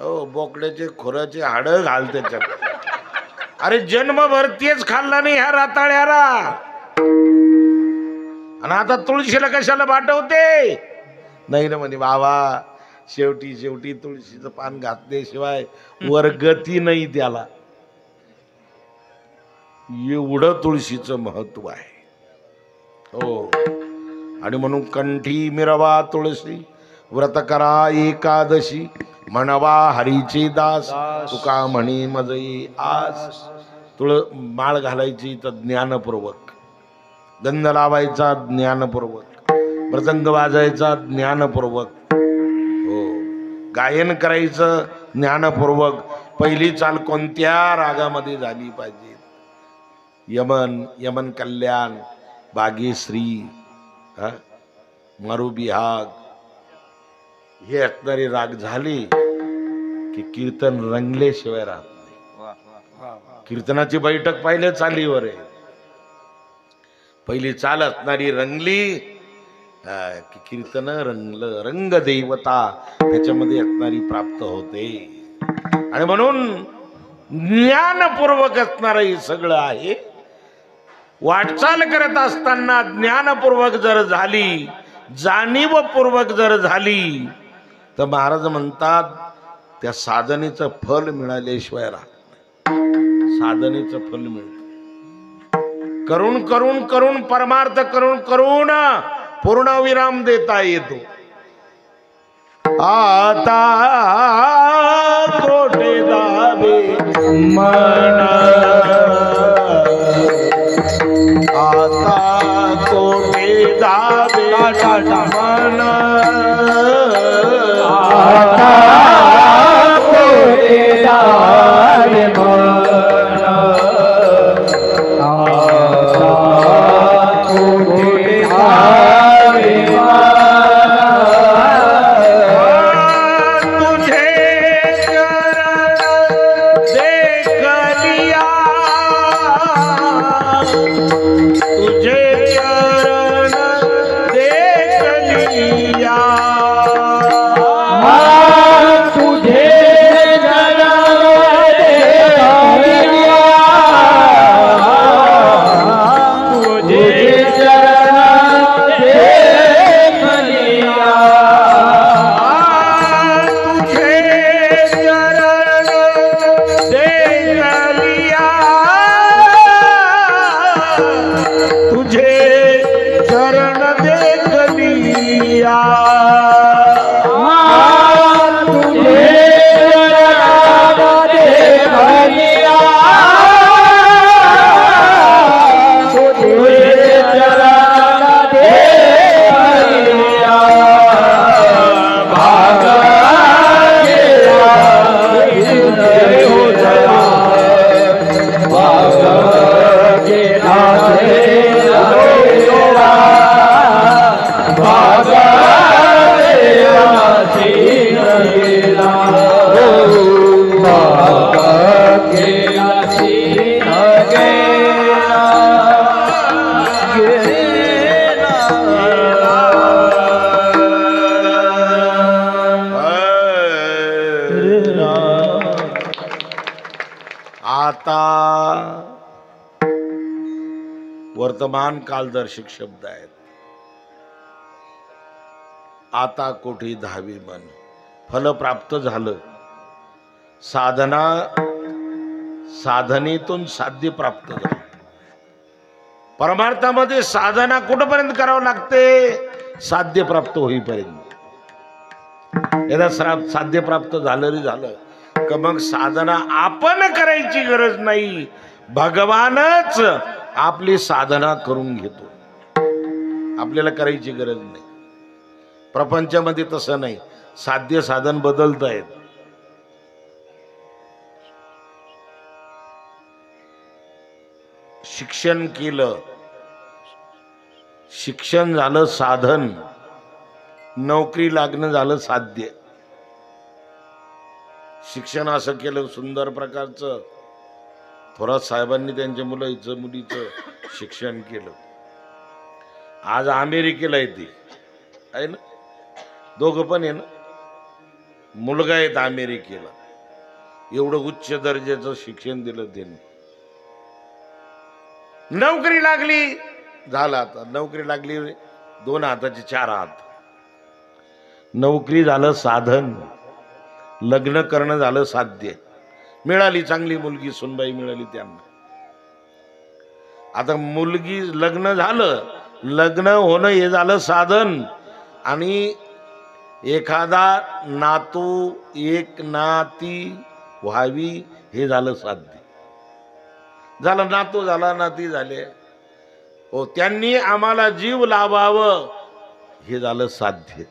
हो बोकड्याचे खोराचे हाड घाल त्याच्यात. अरे जन्मभर तेच खाल्ला नाही ह्या राताळ्याला, आणि आता तुळशीला कशाला पाठवते? नाही ना म्हणे बाबा, शेवटी शेवटी तुळशीचं पान घातल्याशिवाय वर्गती नाही त्याला. एवढं तुळशीचं महत्व आहे. हो, आणि म्हणून कंठी मिरवा तुळशी, व्रत करा एकादशी, म्हणवा हरीचे दास, तुका म्हणे मजई आस. माळ घालायची तर ज्ञानपूर्वक, गंध लावायचा ज्ञानपूर्वक, मृदंग वाजायचा ज्ञानपूर्वक, हो गायन करायचं ज्ञानपूर्वक. पहिली चाल कोणत्या रागामध्ये झाली पाहिजे? यमन, यमन कल्याण, बागेश्री, मरुबिहाग, हे असणारे राग झाले की कीर्तन रंगल्याशिवाय राहत नाही. कीर्तनाची बैठक पहिले चालीवर आहे. पहिली चाल असणारी रंगली की कीर्तन रंगलं, रंग देवता त्याच्यामध्ये असणारी प्राप्त होते. आणि म्हणून ज्ञानपूर्वक असणारं हे सगळं आहे. वाटचाल करत असताना ज्ञानपूर्वक जर झाली, जाणीवपूर्वक जर झाली, तर महाराज म्हणतात त्या साधनेचं फल मिळाल्याशिवाय राहत नाही. साधनेचं फल मिळतं. करून करून करून परमार्थ करून करून पूर्णविराम देता येतो. आता कोठे दावे मन, आता कोठे दावे मन, आता कोठे दावे मन, वर्तमान कालदर्शक शब्द आहेत. आता कोठे धावे मन, फल प्राप्त झालं. साधना, साधनेतून साध्य प्राप्त झालं. परमार्थामध्ये साधना कुठपर्यंत करावं लागते? साध्य प्राप्त होईपर्यंत. एकदा साध्य प्राप्त झालं रे झालं का मग साधना आपण करायची गरज नाही, भगवानच आपली साधना करून घेतो. आपल्याला करायची गरज नाही. प्रपंचामध्ये तसं नाही, साध्य साधन बदलत आहेत. शिक्षण केलं, शिक्षण झालं साधन, नोकरी लागणं झालं साध्य. शिक्षण असं केलं सुंदर प्रकारचं, थोरात साहेबांनी त्यांच्या मुलीचं शिक्षण केलं. आज अमेरिकेला येते आहे ना, दोघं पण आहे ना. मुलगा आहेत अमेरिकेला, एवढं उच्च दर्जाचं शिक्षण दिलं त्यांनी. नोकरी लागली, झालं आता नोकरी लागली, 2 हाताचे 4 हात. नोकरी झालं साधन, लग्न करणं झालं साध्य. मिळाली चांगली मुलगी, सुनबाई मिळाली त्यांना. आता मुलगी, लग्न झालं, लग्न होणं हे झालं साधन, आणि एखादा नातू, एक नाती व्हावी हे झालं साध्य. झालं नातू झाला, नाती झाले, हो त्यांनी आम्हाला जीव लावावं हे झालं साध्य.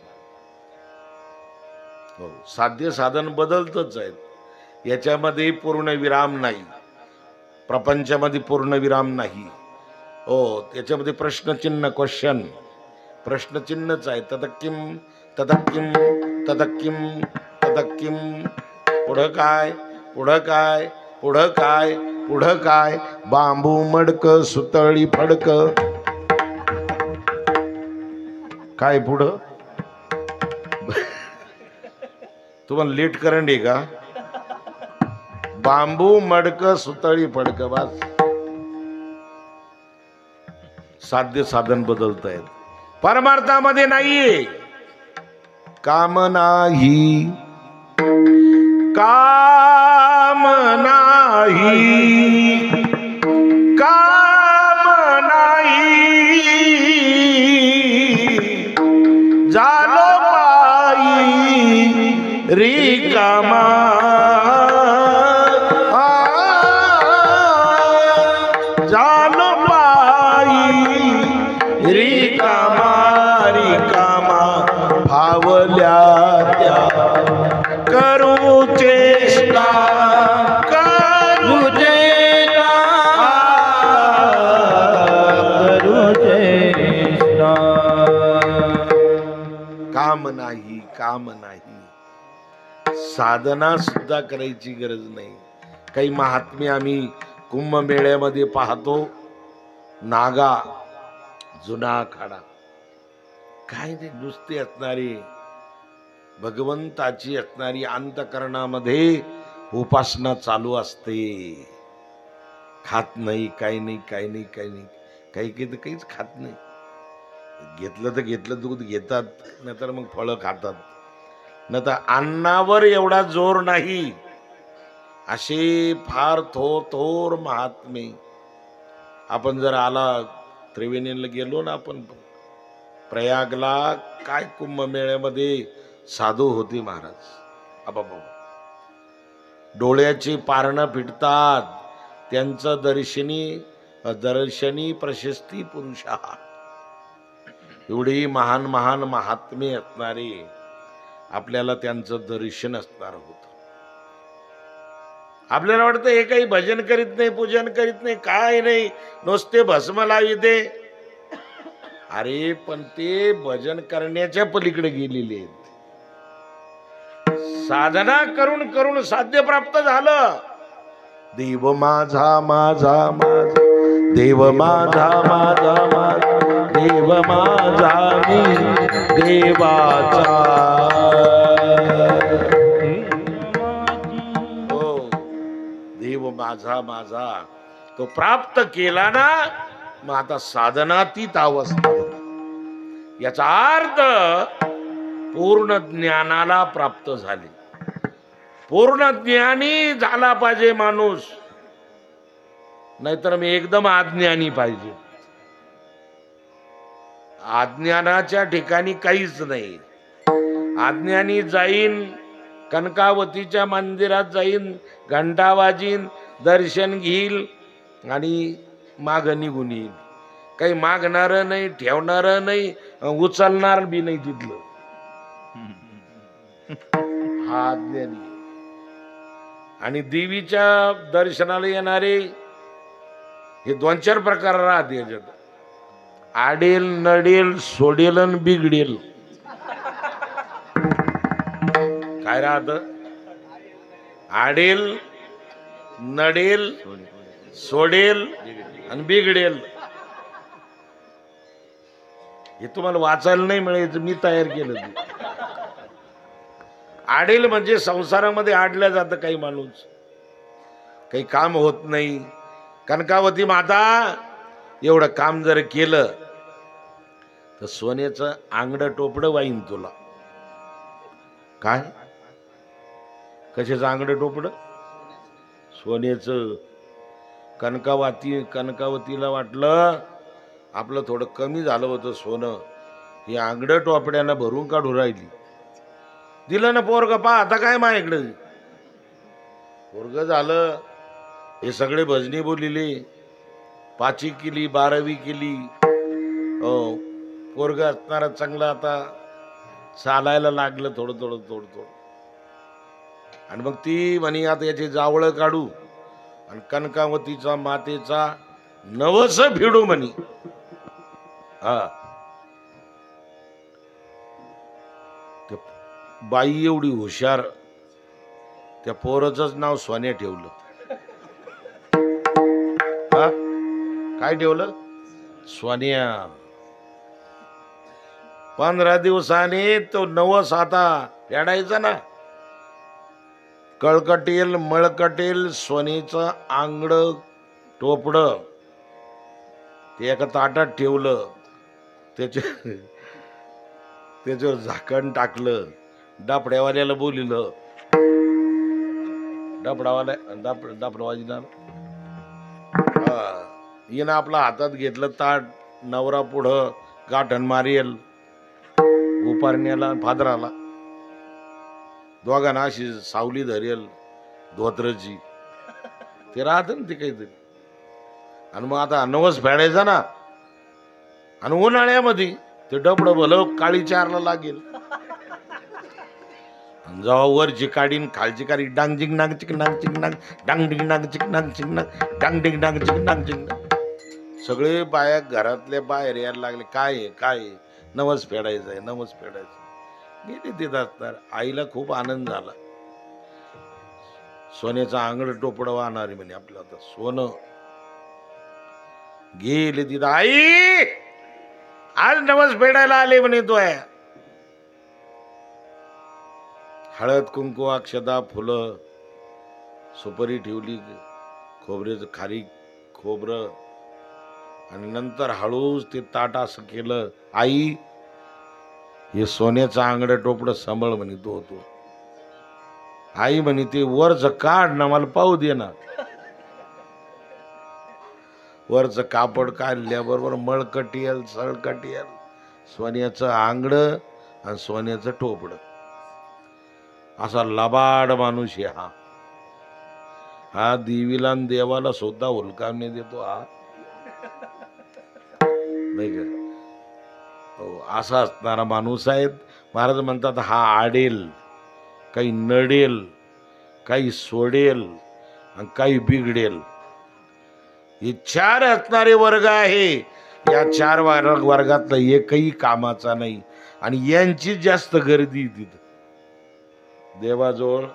हो, साध्य साधन बदलतच आहेत, याच्यामध्ये पूर्ण विराम नाही, प्रपंचामध्ये पूर्ण विराम नाही. हो, त्याच्यामध्ये प्रश्नचिन्ह, क्वेश्चन, प्रश्नचिन्हच आहे. तदक्किम तदक्किम तदक्किम तदक्किम, पुढं काय, पुढं काय, पुढं काय, पुढं काय, बांबू मडक सुतळी फडक, काय पुढं? तुम्हाला लेट करंट आहे का? बांबू मडक सुतळी फडक, बस. साध्य साधन बदलत आहेत, परमार्थामध्ये नाहीये. काम नाही, काम नाही, काम नाही, झालो पायी रिकामा, झालो पायी रिकामा, रिकामा भावल्या त्या, करू चेष्टा, करू चेष्टा, करू चेष्टा. काम नाही, काम नाही, साधना सुद्धा करायची गरज नाही. काही महात्मे आम्ही कुंभमेळ्यामध्ये पाहतो, नागा, जुना आखाडा, काय ते नुसते असणारी भगवंताची असणारी अंतकरणामध्ये उपासना चालू असते. खात नाही, काही नाही, काही नाही, काही नाही, काही काही तर काहीच खात नाही. घेतलं तर घेतलं, दूध घेतात, नाहीतर मग फळं खातात, न तर अन्नावर एवढा जोर नाही. असे फार थोर महात्मे. आपण जर आला त्रिवेणीला गेलो ना आपण प्रयागला, काय कुंभमेळ्यामध्ये साधू होते महाराज. बाबा, डोळ्याची पारणं फिटतात, त्यांचं दर्शनी प्रशस्ती पुरुषा. एवढी महान महान महात्मे असणारे, आपल्याला त्यांचं दर्शन असणार होतं. आपल्याला वाटतं हे काही भजन करीत नाही, पूजन करीत नाही, काय नाही, नुसते भस्म लाविते. अरे पण ते भजन करण्याच्या पलीकडे गेलेले आहेत. साधना करून करून साध्य प्राप्त झालं. देव माझा माझा माझा, देव माझा माझा माझा, देव माझा मी देवाचा. हो, देव माझा माझा तो प्राप्त केला ना, मग आता साधनातीत अवस्था. याचा अर्थ पूर्ण ज्ञानाला प्राप्त झाले. पूर्ण ज्ञानी झाला पाहिजे माणूस, नाहीतर मी एकदम अज्ञानी पाहिजे. अज्ञानाच्या ठिकाणी काहीच नाही. अज्ञानी जाईन, कनकावतीच्या मंदिरात जाईन, घंटा वाजीन, दर्शन घेईल आणि माग निघून येईल. काही मागणार नाही, ठेवणार नाही, उचलणार बी नाही तिथलं. हा अज्ञानी. आणि देवीच्या दर्शनाला येणारे हे 2-4 प्रकार राहते याच्यात. आडेल, नडेल, सोडेल आणि बिघडेल. काय राहत? आडेल, नडेल, सोडेल आणि बिघडेल. हे तुम्हाला वाचायला नाही मिळायचं, मी तयार केलं. आडेल म्हणजे संसारामध्ये आडल्या जातं काही माणूस, काही काम होत नाही. कनकावती माता एवढं काम जर केलं तर सोन्याचं आंगडं टोपडं वाईन तुला. काय कशाचं आंगडं टोपडं? सोन्याचं. कनकावतीला वाटलं आपलं थोडं कमी झालं होतं सोनं, हे आंगडं टोपड्यानं भरून काढू राहिली. दिलं ना पोरग. पा आता काय माझ्याकडे पोरग झालं. हे सगळे भजनी बोलिले, 5वी केली 12वी केली. हो, पोरग असणारा चांगला आता चालायला लागलं थोडं थोडं थोडं थोडं. आणि मग ती म्हणे आता याची जावळं काढू आणि कनकावतीचा मातेचा नवस भिडू म्हणे. हा, बाई एवढी हुशार, त्या पोराचंच नाव सोन्या ठेवलं. हा, काय ठेवलं? सोन्या. 15 दिवसाने तो नवस आता फेडायचा ना. कळकटेल मळकटेल सोन्याचं आंगड टोपड ते एका ताटात ठेवलं, त्याच्यावर झाकण टाकलं. डापड्यावाल्याला बोलिलं. डापडावाजीला येणं आपला हातात घेतलं ताट. नवरा पुढं गाठण मारेल उपारण्याला फादराला, दोघांना अशी सावली धरेल धोत्रची. ते राहत ना ते काहीतरी. आणि मग आता नवस फेडायचा ना. आणि उन्हाळ्यामध्ये ते डबड भलं काळी चारला लागेल. जेव्हा वरची काढीन खालची काढी डांग जिंग नांग चिक नांग चिक नांग डांग डिंग नांग चिक नांग चिक नांग डांग डिंग नांग चिक नांग चिक नांग. सगळे बाया घरातले बाहेर यायला लागले. काय काय नवस फेडायचा आहे, नवस फेडायचा. गेले देत असणार. आईला खूप आनंद झाला. सोन्याचं आंगड टोपड वाहणार म्हणे आपलं आता सोनं. गेले तिथं. आई आज नवस फेडायला आले म्हणे. तो आहे हळद कुंकू अक्षदा फुलं सुपारी ठेवली, खोबऱ्याचं खारी खोबरं. आणि नंतर हळूच ते ताट असं केलं. आई हे सोन्याचं आंगड टोपड सांभाळ म्हणे. तो होतो. आई म्हणे ते वरच काढ ना, मला पाहू दे ना. वरच कापड काढल्याबरोबर मळकटियल सळकटियल सोन्याचं आंगड आणि सोन्याचं टोपड. असा लबाड माणूस आहे हा. हा देवीला आणि देवाला सुद्धा हुलकावणे देतो हा, नाही का? हो, असा असणारा माणूस आहे. महाराज म्हणतात हा आडेल, काही नडेल, काही सोडेल आणि काही बिघडेल. हे 4 असणारे वर्ग आहे. या 4 वर्गातला एकही कामाचा नाही. आणि यांची जास्त गर्दी तिथं देवाजवळ.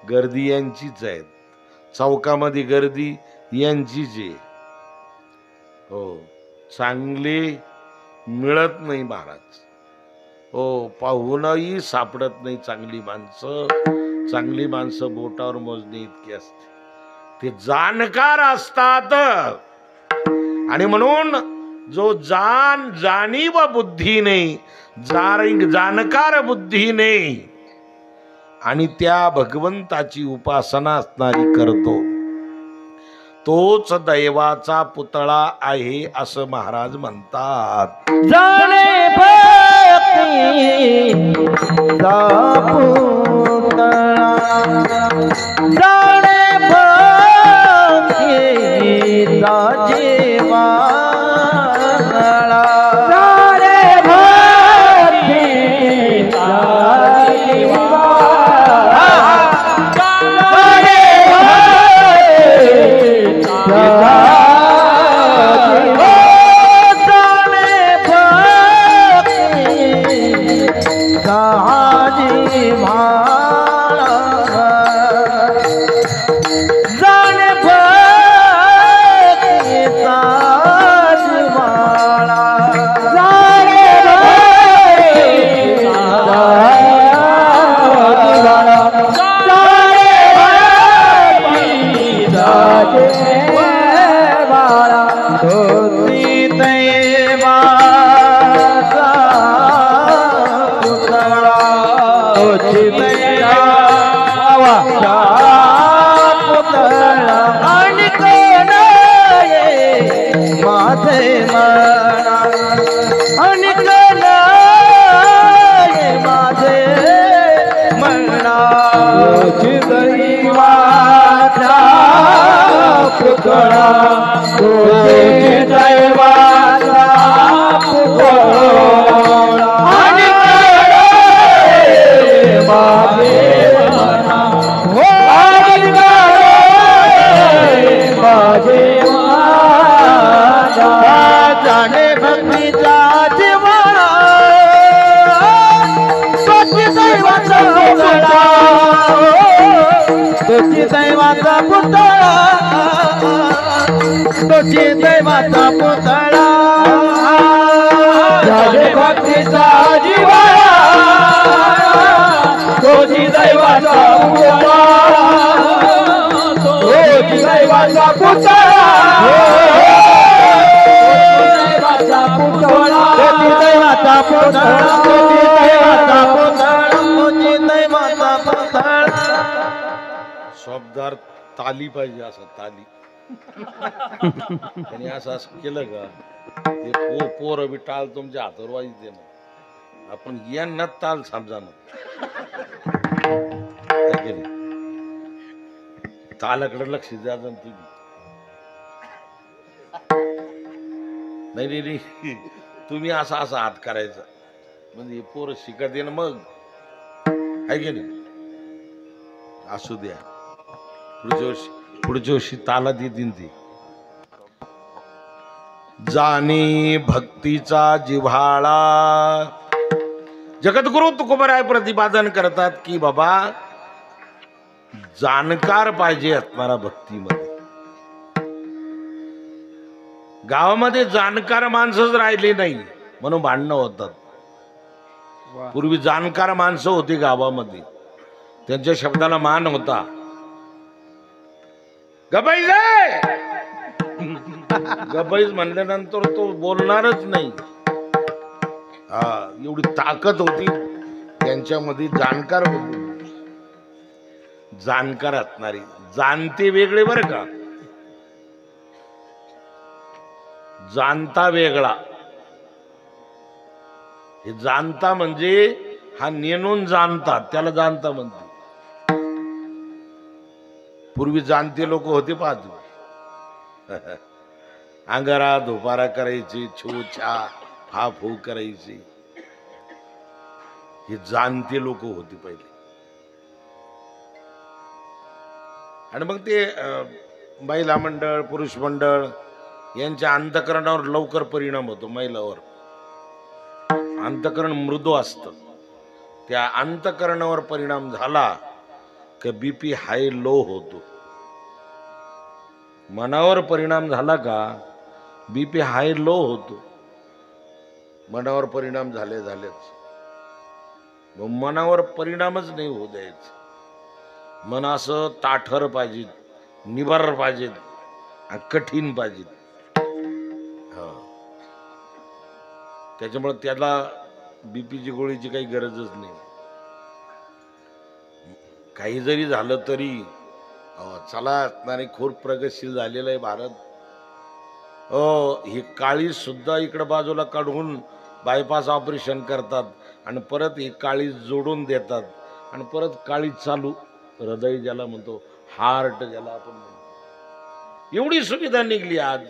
गर्दी यांचीच आहे. चौकामध्ये गर्दी यांचीच आहे. हो, चांगले मिळत नाही महाराज. हो, पाहूनही सापडत नाही चांगली माणसं. चांगली माणसं बोटावर मोजणे इतकी असते. ते जाणकार असतात. आणि म्हणून जो जाणीव बुद्धीने जाणकार बुद्धीने आणि त्या भगवंताची उपासना असणारी करतो, तोच दैवाचा पुतळा आहे असं महाराज म्हणतात. जाणे भक्ती पुतळा, जाणे भक्ती जीवा, जाणे भक्ती दैवाचा पुतळा तुझी दैवाचा पुतळा आणि माझे मना हो माझे जाणे भक्तीचा जिव्हाळा तुझी दैवाचा पुतळा तुझी दैवाचा पुतळा तुझी दैवाचा पुतळा जाणे भक्तीचा जिव्हाळा तुझी दैवाचा पुतळा तुझी दैवाचा पुतळा दैवाचा पुतळा तुझी दैवाचा पुतळा तुझी दैवाचा पुतळा तुझी दैवाचा पुतळा शब्दार ताली पाहिजे असं ताली त्यांनी असं असं केलं का ते पोर बी टाळ तुमच्या हातावर वाजते ना आपण यांना ताल समजा ना तालाकडे लक्ष द्या तुम्ही नाही नाही तुम्ही असा असा हात करायचा म्हणजे पोर शिकत ये ना मग आहे की नाही असू द्या पुढच्या वर्षी ताला देतील ते जाणे भक्तीचा जिव्हाळा जगद्गुरु तुकोबराय प्रतिपादन करतात की बाबा जाणकार पाहिजे असणारा भक्तीमध्ये गावामध्ये जाणकार माणसंच राहिले नाही म्हणून भांडणं होतात पूर्वी जाणकार माणसं होती गावामध्ये त्यांच्या शब्दाला मान होता गबाईज गबाईज म्हणल्यानंतर तो बोलणारच नाही एवढी ताकद होती त्यांच्यामध्ये जाणकार होती जाणकार असणारी जाणते वेगळे बरं का जाणता वेगळा हे जाणता म्हणजे हा नेणून जाणतात त्याला जाणता म्हणते पूर्वी जाणते लोक होते पाहतो अंगारा धोपारा करायची छू छा हा फू करायची हे जाणते लोक होते पहिले आणि मग ते महिला मंडळ पुरुष मंडळ यांच्या अंतकरणावर लवकर परिणाम होतो महिलावर अंतकरण मृदू असतं त्या अंतकरणावर परिणाम झाला की बीपी हाय लो होतो मनावर परिणाम झाला का बीपी हाय लो होतो मनावर परिणाम झालेच मनावर परिणामच नाही होऊ द्यायचं मन असं ताठर पाहिजे निबर पाहिजे कठीण पाहिजे त्याच्यामुळे त्याला बीपीची गोळीची काही गरजच नाही काही जरी झालं तरी चला असणारे खूप प्रगतशील झालेलं आहे भारत ही काळी सुद्धा इकडे बाजूला काढून बायपास ऑपरेशन करतात आणि परत ही काळी जोडून देतात आणि परत काळी चालू हृदय ज्याला म्हणतो हार्ट ज्याला आपण म्हणतो एवढी सुविधा निघली आज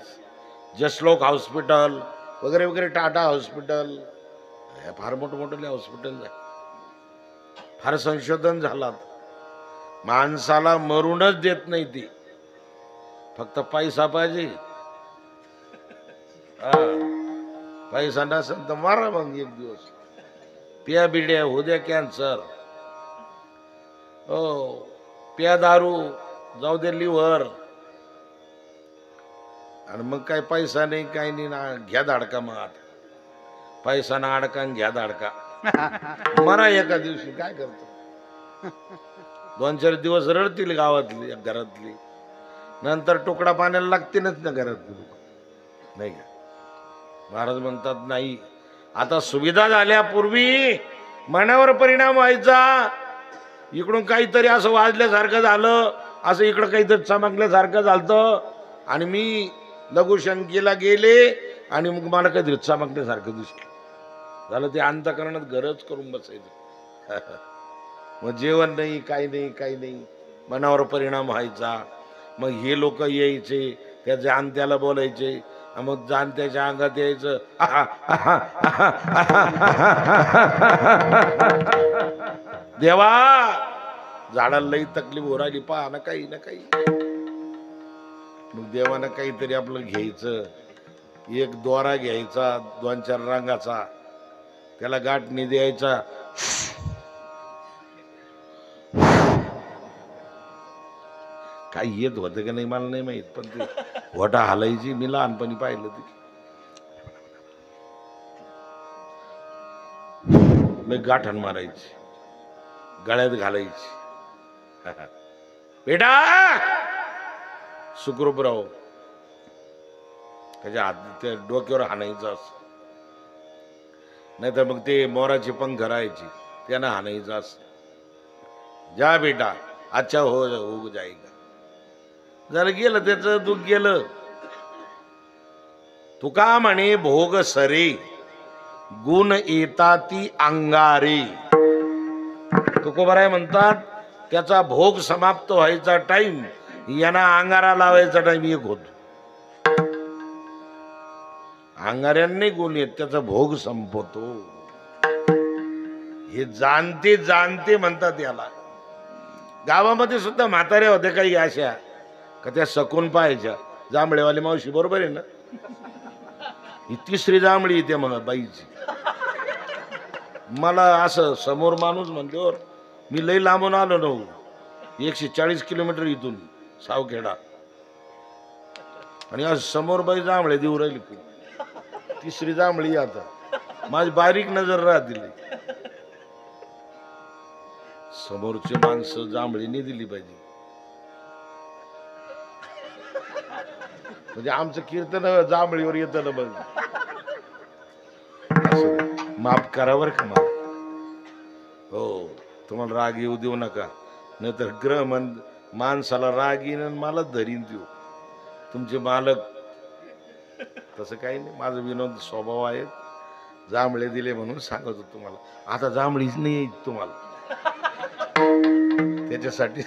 जसलोक हॉस्पिटल वगैरे वगैरे टाटा हॉस्पिटल फार मोठमोठे हॉस्पिटल आहे फार संशोधन झालं माणसाला मरूनच देत नाही ती फक्त पैसा पाहिजे पैसा नसेल तर मारा मग एक दिवस पिया बिड्या उद्या कॅन्सर पिया दारू जाऊ दे लिव्हर आणि मग काय पैसा नाही काही नाही ना घ्या धाडका मग आता पैसा ना अडका घ्या धाडका मरा एका दिवशी काय करतो 2-4 दिवस रडतील गावातली घरातली नंतर तुकडा पाण्याला लागतीलच ना घरात नाही का महाराज म्हणतात नाही आता सुविधा झाल्या पूर्वी मनावर परिणाम व्हायचा इकडून काहीतरी असं वाजल्यासारखं झालं असं इकडं काहीतरी चमकल्यासारखं झालं आणि मी लघुशंकेला गेले आणि मग मला काहीतरी चमकल्यासारखं दिसलं झालं ते अंतकरणात गरज करून बसायचं मग जेवण नाही काही नाही मनावर परिणाम व्हायचा. मग हे लोक यायचे, त्या जाणत्याला बोलायचे, मग जाणत्याच्या अंगात यायचं देवा झाडाला लई तकलीफ हो राहिली, पहा ना काही ना काही. मग देवानं काहीतरी आपलं घ्यायचं, एक दोरा घ्यायचा 2-4 रंगाचा, त्याला गाठणी द्यायचा, काही येत होतं का नाही मला नाही माहित, पण ते वटा हालायची, मी लहानपणी पाहिलं ते. लय गाठण मारायची, गळ्यात घालायची. बेटा सुखरूपराव त्याच्या हात त्या डोक्यावर हाणायचं असं, नाहीतर मग ते मोराची पंख राहायची त्यानं हाणायचं असं. जा बेटा अच्छा हो जाएगा. जर गेलं त्याचं दुःख गेलं. तुका म्हणे भोग सरे गुण येता ती अंगारे. तुकोबाराय म्हणतात त्याचा भोग समाप्त व्हायचा टाइम, यांना अंगारा लावायचा टाइम एक होतो. अंगाऱ्यांनी गुण येत, त्याचा भोग संपवतो. हे जाणते जाणते म्हणतात याला. गावामध्ये सुद्धा म्हाताऱ्या होत्या काही अशा का त्या सकून पाहायच्या. जांभळेवाली मावशी बरोबर आहे ना, ही 3री जांभळी येते म्हणा बाईची. मला असं समोर माणूस म्हणल्यावर मी लई लांबून आलो ना, 140 किलोमीटर इथून सावखेडा, आणि आज समोर बाई जांभळे देऊ राहिली. 3री जांभळी आता माझी बारीक नजर राहतील. समोरचे माणसं जांभळीने दिली पाहिजे. म्हणजे आमचं कीर्तन जांभळीवर येतं ना. बघ माफ करा बरं का मला. हो तुम्हाला राग येऊ देऊ नका, नाहीतर ग्रह माणसाला राग येईन आणि मला धरीन देऊ. तुमचे मालक तसं काही नाही, माझं विनोद स्वभाव आहे. जांभळे दिले म्हणून सांगत होतो तुम्हाला. आता जांभळीच नाही येत तुम्हाला, त्याच्यासाठी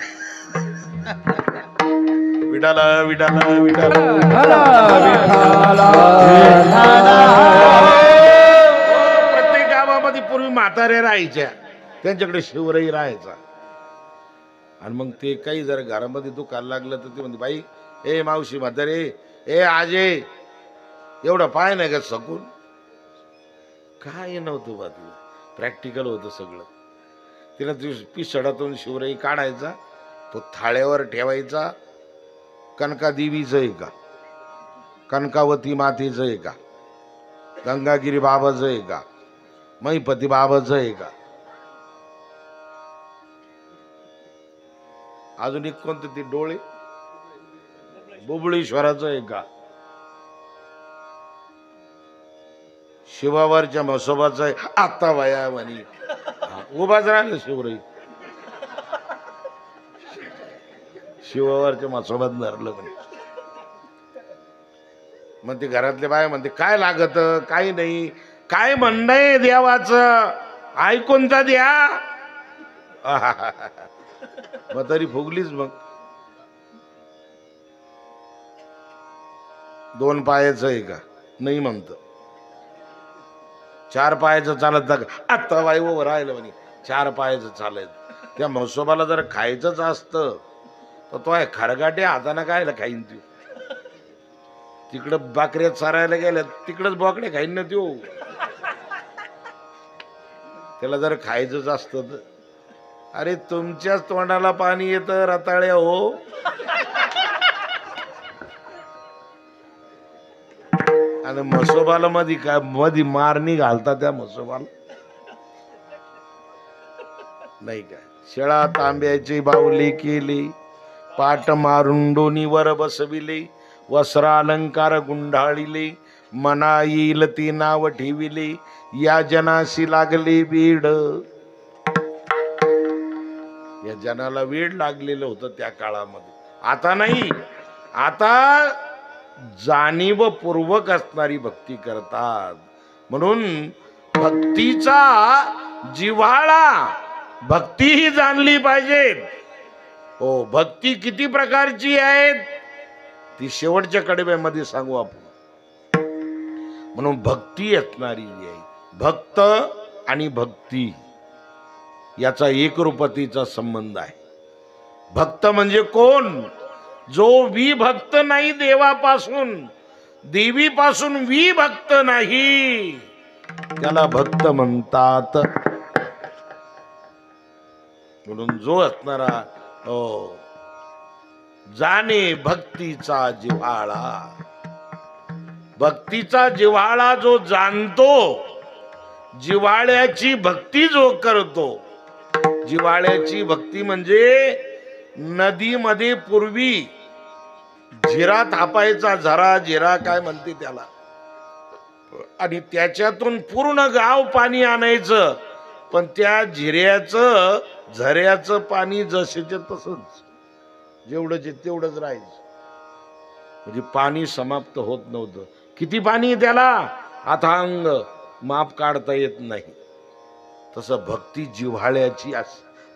विडाला विडाला विडाला. प्रत्येक गावामध्ये पूर्वी म्हाताऱ्या राहायच्या, त्यांच्याकडे शिवराई राहायचा. आणि मग ते काही जर घरामध्ये दुखायला लागलं तर ते म्हणते बाई ए मावशी म्हातारे ए आजे एवढं पाय नाही का सकून. काय नव्हतं बा, तुला प्रॅक्टिकल होतं सगळं. तिला पिसडातून शिवराई काढायचा, तो थाळ्यावर ठेवायचा. कनका देवीचं आहे का, कनकावती मातेचं आहे का, गंगागिरी बाबाचं आहे का, महिपती बाबाचं आहे का, अजून एक कोणतं ते डोळे बुबळेश्वराचं आहे का, शिवावरच्या म्हसोबाचं आहे. आता वया म्हणी उभाच राहिलं शिवराई, शिवावरच्या म्हसोबात धरलं म्हणे. मग ते घरातले बाय म्हणते काय लागत, काही नाही, काय म्हणणंय देवाचं ऐकून तर द्या. मग तरी फुगलीच. मग 2 पायाचं आहे का, नाही म्हणत. 4 पायाचं चालत का, आता बाई वर राहिलं म्हणे 4 पायाचं चालत. त्या म्हसोबाला जर खायचंच असतं तर तो आहे खरगाटे हाताने खायला खाईन तू. तिकडं बाकऱ्यात चारायला गेल्या तिकडच बोकडे खाईन ना त्यो. त्याला जर खायचंच असतं तर अरे तुमच्याच तोंडाला पाणी येतं रताळ्या हो. आणि म्हसोबाला मधी काय मधी मारणी घालता त्या म्हसोबाला नाही काय. शेळा तांब्याची बावली केली, पाट मारून डोनीवर बसविले, वस्त्रालंकार गुंडाळिले, मना येईल ती नाव ठेविले, या जनाशी लागले बीड. या जनाला वेड लागलेलं होतं त्या काळामध्ये. आता नाही, आता जाणीवपूर्वक असणारी भक्ती करतात. म्हणून भक्तीचा जिव्हाळा, भक्ती ही जाणली पाहिजे. हो, भक्ती किती प्रकारची आहेत ती शेवटच्या कडव्यामध्ये सांगू आपण. म्हणून भक्ती असणारी जी आहे, भक्त आणि भक्ती याचा एकरूपतेचा संबंध आहे. भक्त म्हणजे कोण? जो विभक्त नाही देवापासून, देवीपासून विभक्त नाही, त्याला भक्त म्हणतात. म्हणून जो असणारा जाणे भक्तीचा जिव्हाळा, भक्तीचा जिव्हाळा जो जाणतो, जिव्हाळ्याची भक्ती जो करतो. जिव्हाळ्याची भक्ती म्हणजे नदीमध्ये पूर्वी झिरा थापायचा, झरा झिरा काय म्हणते त्याला, आणि त्याच्यातून पूर्ण गाव पाणी आणायचं. पण त्या झिऱ्याचं झऱ्याचं पाणी जसेच्या तसंच, जेवढंच तेवढंच राहायचं. म्हणजे पाणी समाप्त होत नव्हतं. किती पाणी त्याला, अथांग, माप काढता येत नाही. तसं भक्ती जिव्हाळ्याची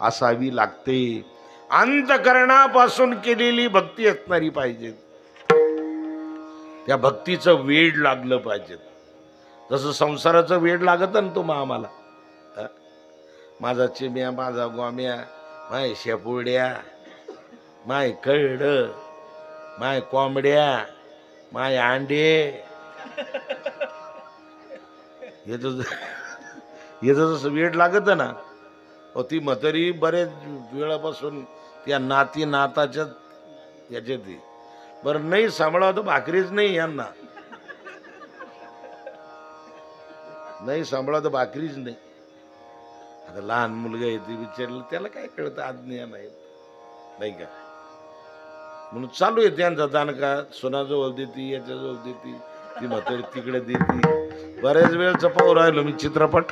असावी लागते. अंतकरणापासून केलेली भक्ती असणारी पाहिजे. त्या भक्तीचं वेड लागलं पाहिजे. जसं संसाराचं वेड लागत ना तो आम्हाला, माझा चिम्या, माझा गोम्या, माय शेपुड्या, माय कळड, माय कोंबड्या, माय अंडे, याचं जसं वेड लागत ना, ती म्हातारी बरेच वेळापासून त्या नाती नाताच्या याच्यात बरं नाही सांभाळावं तर भाकरीच नाही यांना, नाही सांभाळावं तर भाकरीच नाही. आता लहान मुलगा येते विचारलं, त्याला काय कळतं, आज्ञा नाही का. म्हणून चालू आहे त्यांचा दानका, सोनाजवळ देती, याच्याजवळ देती, ती म्हातारी तिकडे देती. बऱ्याच वेळचं पाहू राहिलो मी चित्रपट.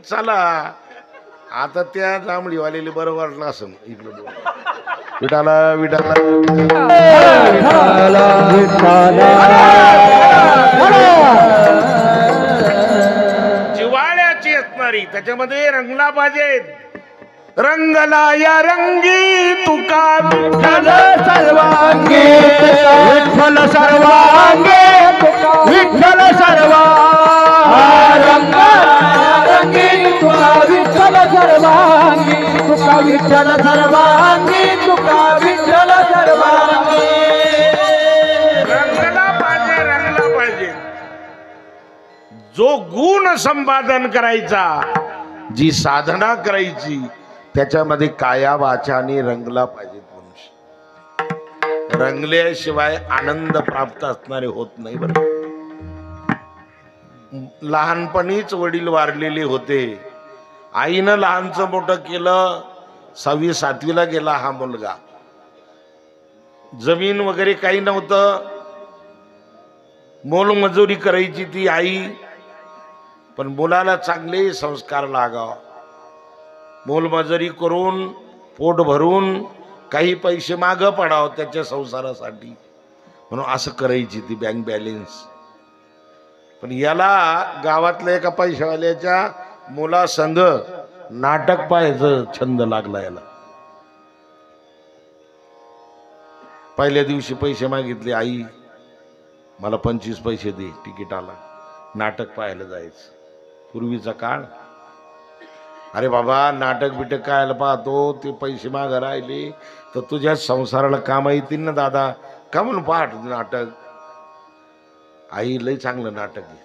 चला आता त्या जांभळीवालेले बरं वाटलं असं इकडं विठाला विठाला जिव्हाळ्याची असणारी, त्याच्यामध्ये रंगला पाहिजे. रंगला या रंगी तुका विठ्ठल सर्वांगी, विठ्ठल सर्वांगी, विठ्ठल सर्वांगी, तुका विठ्ठल सर्वांगी, तुका विठ्ठल सर्वांगी, तुका विठ्ठल सर्वांगी. रंगला पाहिजे, रंगला पाहिजे. जो गुण संपादन करायचा, जी साधना करायची, त्याच्यामध्ये काया वाचाने रंगला पाहिजे मनुष्य. रंगल्याशिवाय आनंद प्राप्त असणारे होत नाही. बरं, लहानपणीच वडील वारलेले होते. आईनं लहानचं मोठं केलं. 6वी 7वीला गेला हा मुलगा. जमीन वगैरे काही नव्हतं, मोलमजुरी करायची ती आई. पण मुलाला चांगले संस्कार लागाव, मोलमजुरी करून पोट भरून काही पैसे मागं पडाव त्याच्या संसारासाठी, म्हणून असं करायची ती बँक बॅलन्स. पण याला गावातल्या एका पैशावाल्याच्या मुलासंग नाटक पाहायचं छंद लागला याला. पहिल्या दिवशी पैसे मागितले, आई मला 25 पैसे दे तिकिटाला, नाटक पाहायला जायचं. पूर्वीचा काळ. अरे बाबा, नाटक बिटक कायला पाहतो, ते पैसे माग राहिले तर तुझ्या संसाराला काम येतील ना दादा, का म्हणून पाहत नाटक. आई लय चांगलं नाटक आहे.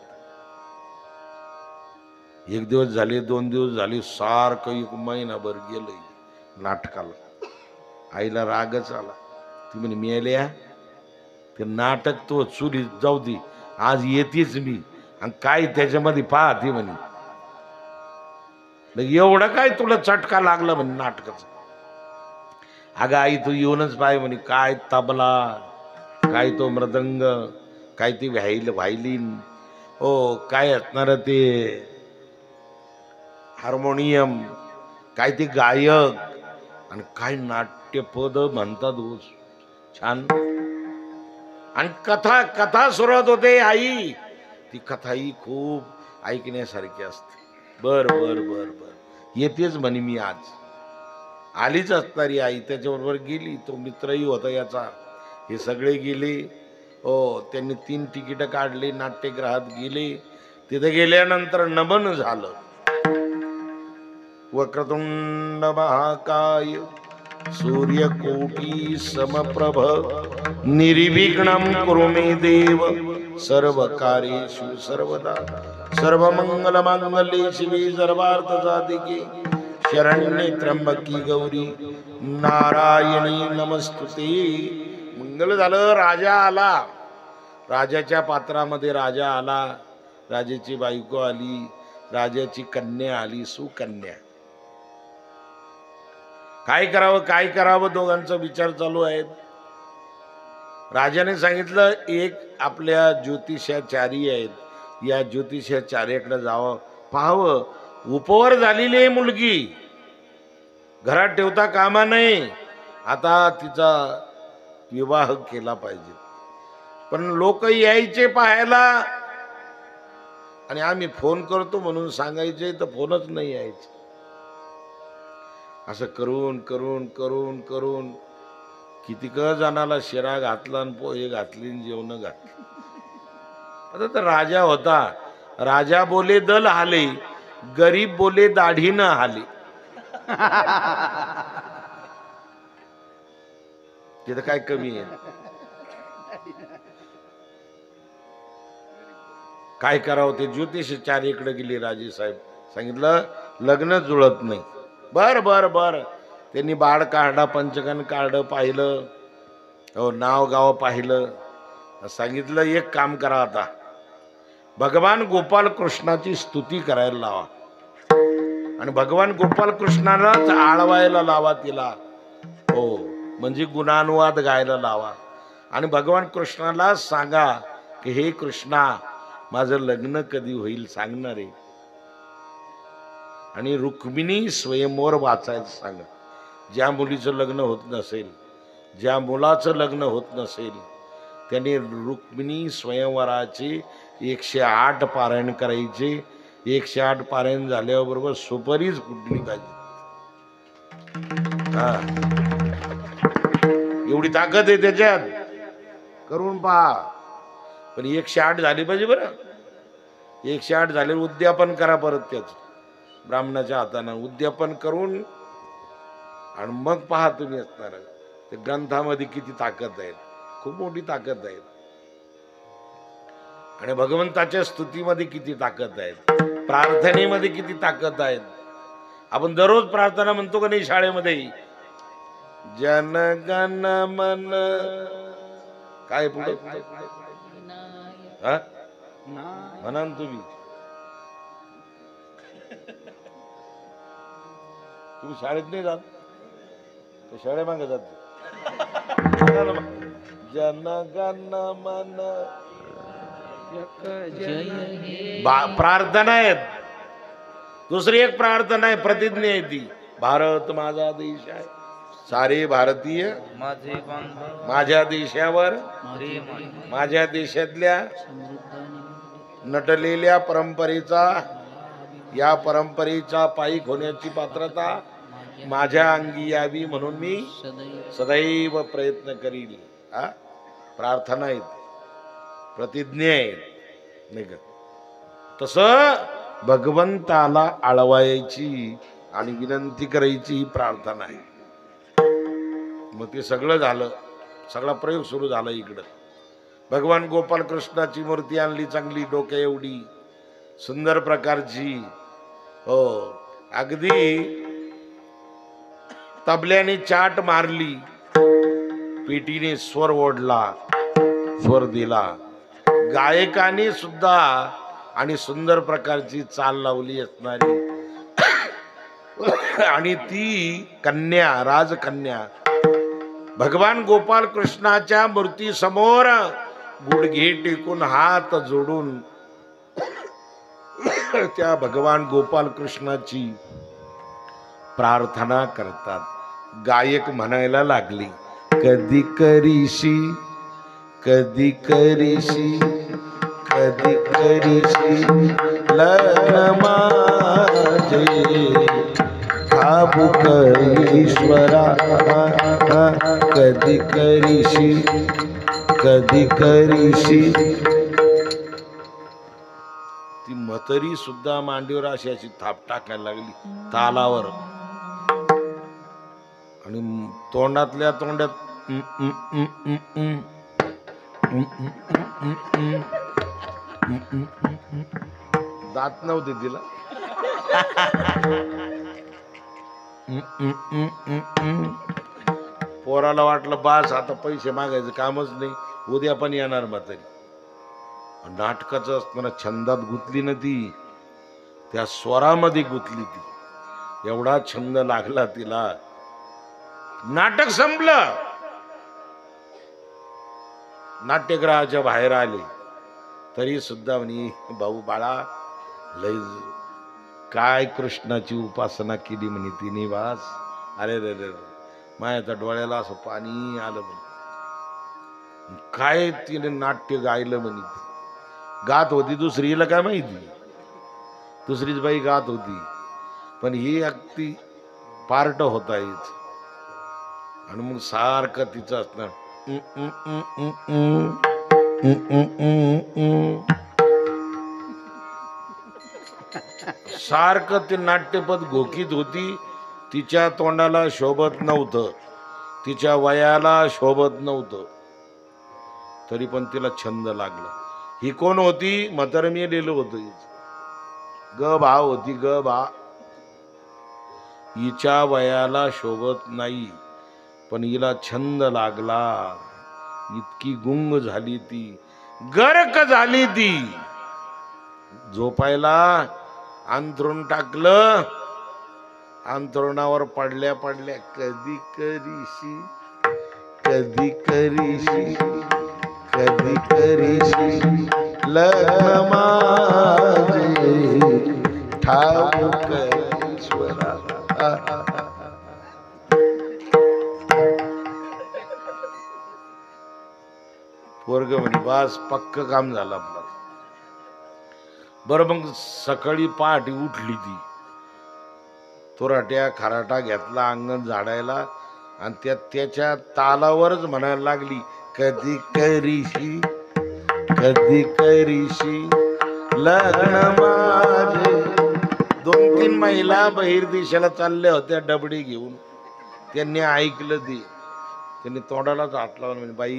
1 दिवस झाले, 2 दिवस झाले, सारखं 1 महिनाभर गेलंय नाटकाला. आईला रागच आला. ती म्हणे, मेल्या ते नाटक तो चुलीत जाऊ दे, आज येतेच मी, आणि काय त्याच्यामध्ये पाहते म्हणे. एवढं काय तुला चटका लागला म्हणे नाटकाचा. अगं आई तू येऊनच पाय म्हणे. काय तबला, काय तो मृदंग, काय ती व्हायलिन, ओ काय असणार ते हार्मोनियम, काय ते गायक, आणि काय नाट्यपद म्हणतात छान. आणि कथा कथा सुरुवात होते आई. ती कथा ही खूप ऐकण्यासारखी असते. बर बर बर बर, येतेच म्हणे मी आज. आलीच असणारी आई त्याच्याबरोबर गेली. तो मित्रही होता याचा. हे सगळे गेले. हो, त्यांनी 3 तिकीटं काढली, नाट्यगृहात गेले. तिथे गेल्यानंतर नमन झालं. वक्रतुंड महाकाय सूर्यकोटी समप्रभ निर्विघ्नं कुरु मे देव सर्वकार्येषु सर्वदा. सर्वमंगलमांगल्ये शिवे सर्वार्थसाधिके शरण्ये त्र्यंबकी गौरी नारायणी नमस्तुते. मंगल झालं. राजा आला. राजाच्या पात्रामध्ये राजा आला. राजाची बायको आली. राजाची कन्या आली. सुकन्या. काय करावं काय करावं दोघांचा विचार चालू आहे. राजाने सांगितलं एक आपल्या ज्योतिषाचारी आहेत, या ज्योतिषाचार्याकडे जावं, पाहावं. उपवर झालेली आहे मुलगी, घरात ठेवता कामा नये. आता तिचा विवाह केला पाहिजे. पण लोक यायचे पाहायला आणि आम्ही फोन करतो म्हणून सांगायचे तर फोनच नाही यायचे. असं करून करून करून करून कितीक जणाला शिरा घातला आणि पोहे घातली आणि जेवण घातली. आता तर राजा होता. राजा बोले दल हाले, गरीब बोले दाढी न हाले. तिथं काय कमी आहे? काय करावं? ते ज्योतिषाचार्याकडे गेली राजे साहेब. सांगितलं लग्न जुळत नाही. बर बर बर. त्यांनी बाळ काढा, पंचकन काढ पाहिलं, हो नाव गाव पाहिलं. सांगितलं एक काम करा, आता भगवान गोपाल कृष्णाची स्तुती करायला लावा आणि भगवान गोपाल कृष्णालाच आळवायला लावा तिला. हो, म्हणजे गुणानुवाद गायला लावा आणि भगवान कृष्णाला सांगा की हे कृष्णा माझं लग्न कधी होईल सांगणार आहे. आणि रुक्मिणी स्वयंवर वाचायचं सांगा. ज्या मुलीचं लग्न होत नसेल, ज्या मुलाचं लग्न होत नसेल, त्यांनी रुक्मिणी स्वयंवराचे 108 पारायण करायचे. 108 पारायण झाल्याबरोबर सुपारीच फुटली पाहिजे. हा, एवढी ताकद आहे त्याच्यात. करून पहा. पण 108 झाली पाहिजे बरं. 108 झाले उद्यापन करा परत त्याच ब्राह्मणाच्या हातानं उद्यापन करून आणि मग पहा तुम्ही असणार. ते ग्रंथामध्ये किती ताकद आहे, खूप मोठी ताकद आहे. आणि भगवंताच्या स्तुतीमध्ये किती ताकद आहे, प्रार्थनेमध्ये किती ताकद आहे. आपण दररोज प्रार्थना म्हणतो का नाही शाळेमध्ये? जन गण मन काय पुढे म्हणा तुम्ही शाळेत नाही जात, शाळे मागे जात. जन गण मन प्रार्थना आहेत. दुसरी एक प्रार्थना आहे, प्रतिज्ञा आहे ती. भारत माझा देश आहे, सारे भारतीय माझ्या देशावर, माझ्या देशातल्या नटलेल्या परंपरेचा, या परंपरेचा पायीक होण्याची पात्रता माझ्या अंगी यावी म्हणून मी सदैव प्रयत्न करील. हा, प्रार्थना आहेत, प्रतिज्ञा आहेत नाही का? तसं भगवंताला आळवायची आणि विनंती करायची ही प्रार्थना आहे. मग ते सगळं झालं, सगळा प्रयोग सुरू झाला इकडं. भगवान गोपाल कृष्णाची मूर्ती आणली, चांगली डोक्या एवढी सुंदर प्रकारची. हो, अगदी तबल्याने चाट मारली, पेटीने स्वर ओढला, स्वर दिला, गायकाने सुद्धा आणि सुंदर प्रकारची चाल लावली असणारी. आणि ती कन्या, राजकन्या भगवान गोपाल कृष्णाच्या मूर्ती समोर गुडघे टेकून हात जोडून त्या भगवान गोपाल कृष्णाची प्रार्थना करतात. गायक म्हणायला लागली, कधी करीशी, कधी करीशी, कधी करीशी लग्न माझे, ठाऊक ईश्वरा कधी करीशी कधी करीशी. ती म्हातारी सुद्धा मांडीवर अशी अशी थाप टाकायला लागली तालावर आणि तोंडातल्या तोंडात दात नव्हते तिला. पोराला वाटलं बास आता पैसे मागायचं कामच नाही, उद्या पण येणार म्हातारी. नाटकाचं असताना छंदात गुंतली ना ती, त्या स्वरामध्ये गुंतली ती. एवढा छंद लागला तिला. नाटक संपलं, नाट्यगृहाच्या बाहेर आले तरी सुद्धा म्हणे भाऊ बाळा लय काय कृष्णाची उपासना केली म्हणे तिने वास. अरे रे रे माझ्या डोळ्याला असं पाणी आलं म्हणे. काय तिने नाट्य गायलं म्हणे. गात होती दुसरी, हिला काय माहिती, दुसरीच बाई गात होती, पण ही अगदी पार्ट होता हीच. आणि मग सारखं तिचं असणार सारखं ते नाट्यपद घोकीत होती. तिच्या तोंडाला शोभत नव्हतं, तिच्या वयाला शोभत नव्हतं, तरी पण तिला छंद लागला. ही कोण होती? म्हातारं मेलेलं होतं. ग बा होती, ग बा. हिच्या वयाला शोभत नाही, पण हिला छंद लागला. इतकी गुंग झाली ती, गर्क झाली ती. झोपायला अंथरूण टाकलं, अंथरुणावर पडल्या पडल्या कधी करीशी कधी करीशी कधी करीशी लग्न माझे ठाऊक ईश्वरा. पोरग म्हणे बास पक्क काम झालं आपलं. बरं मग सकाळी पहाटे उठली ती, तुराट्या खराटा घेतला अंगण झाडायला आणि त्याच्या तालावरच म्हणायला लागली कधी करीशी कधी करीशी लग्न माझे. 2-3 महिला बहिर दिशेला चालल्या होत्या डबडी घेऊन. त्यांनी ऐकलं ते, त्यांनी तोंडालाच हात लावून म्हणे बाई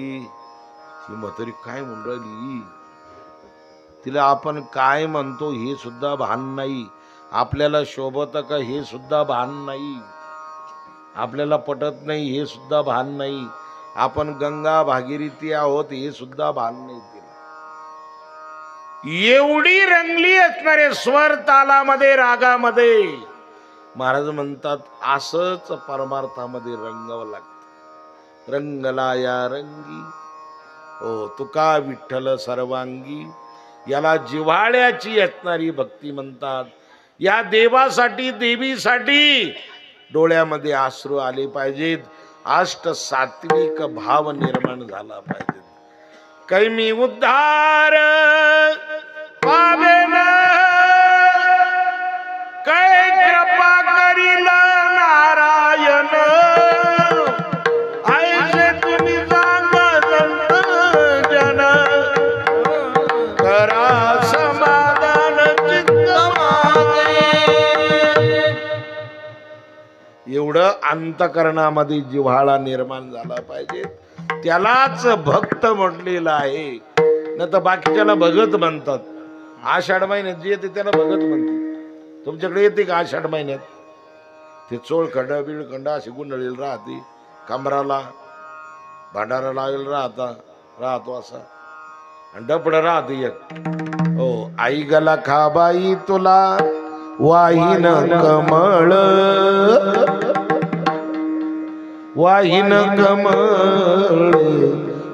ही म्हातारी काय म्हणून राहिली, तिला आपण काय म्हणतो हे सुद्धा भान नाही, आपल्याला शोभत का हे सुद्धा भान नाही, आपल्याला पटत नाही हे सुद्धा भान नाही, आपण गंगा भागीरथी आहोत हे सुद्धा भान नाही तिला. एवढी रंगली असणारे स्वर तालामध्ये रागामध्ये. महाराज म्हणतात असंच परमार्थामध्ये रंगावं लागतं. रंगला या रंगी ओ तुका विठ्ठल सर्वांगी. याला जिव्हाळ्याची असणारी भक्ती म्हणतात. या देवासाठी देवीसाठी डोळ्यामध्ये अश्रू आले पाहिजेत, अष्ट सात्विक भाव निर्माण झाला पाहिजे. कैमी उद्धार पावेन कै कृपा करील नारायण. ऐसे तुम्ही सांगत जन करा समाधान चित्त माझे. एवढं अंतकरणामध्ये जिव्हाळा निर्माण झाला पाहिजे, त्यालाच भक्त म्हटलेलं आहे. न तर बाकीच्याला भगत म्हणतात. आषाढ महिन्यात जे येते त्याला भगत म्हणतात. तुमच्याकडे येते का आषाढ महिन्यात? ते चोळखंड बिळखंड असे गुंडळलेलं राहते, कमराला भांडारा लावेल राहतो असा, आणि डपड राहते एक. हो आई गला खाबाई तुला वाहीन कमळ वाहीन कमळ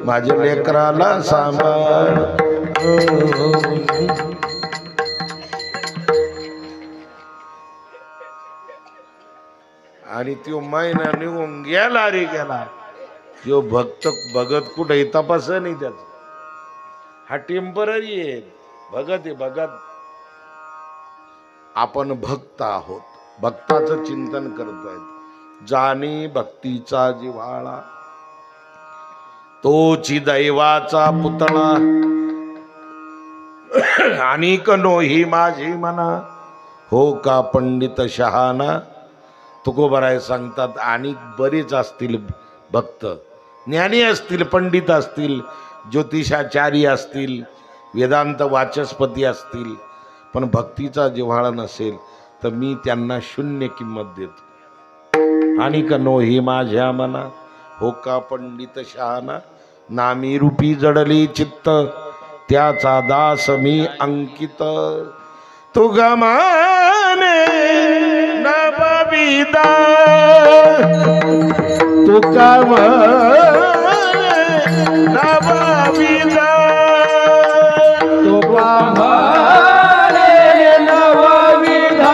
माझ्या लेकराला सांभाळ. आणि तो महिना निघून गेला रे गेला. तो भक्त भगत कुठे तपास नाही त्याचा. हा टेम्पररी आहे. भगत आहे भगत. आपण भक्त आहोत. भक्ताचं चिंतन करतोय. जाणी भक्तीचा जिव्हाळा तोची दैवाचा पुतळा अनिक नोही माझी मना हो का पंडित शहाणा. तुकोबराय सांगतात आणि बरेच असतील भक्त, ज्ञानी असतील, पंडित असतील, ज्योतिषाचारी असतील, वेदांत वाचस्पती असतील, पण भक्तीचा जिव्हाळा नसेल तर मी त्यांना शून्य किंमत देतो. आणि कनो ही माझ्या मना हो का पंडित शहाणा. नामी रूपी जडली चित्त त्याचा दास मी अंकित. तू गमाने नवविदा तू गमाने नवविदा तू गमाने नवविदा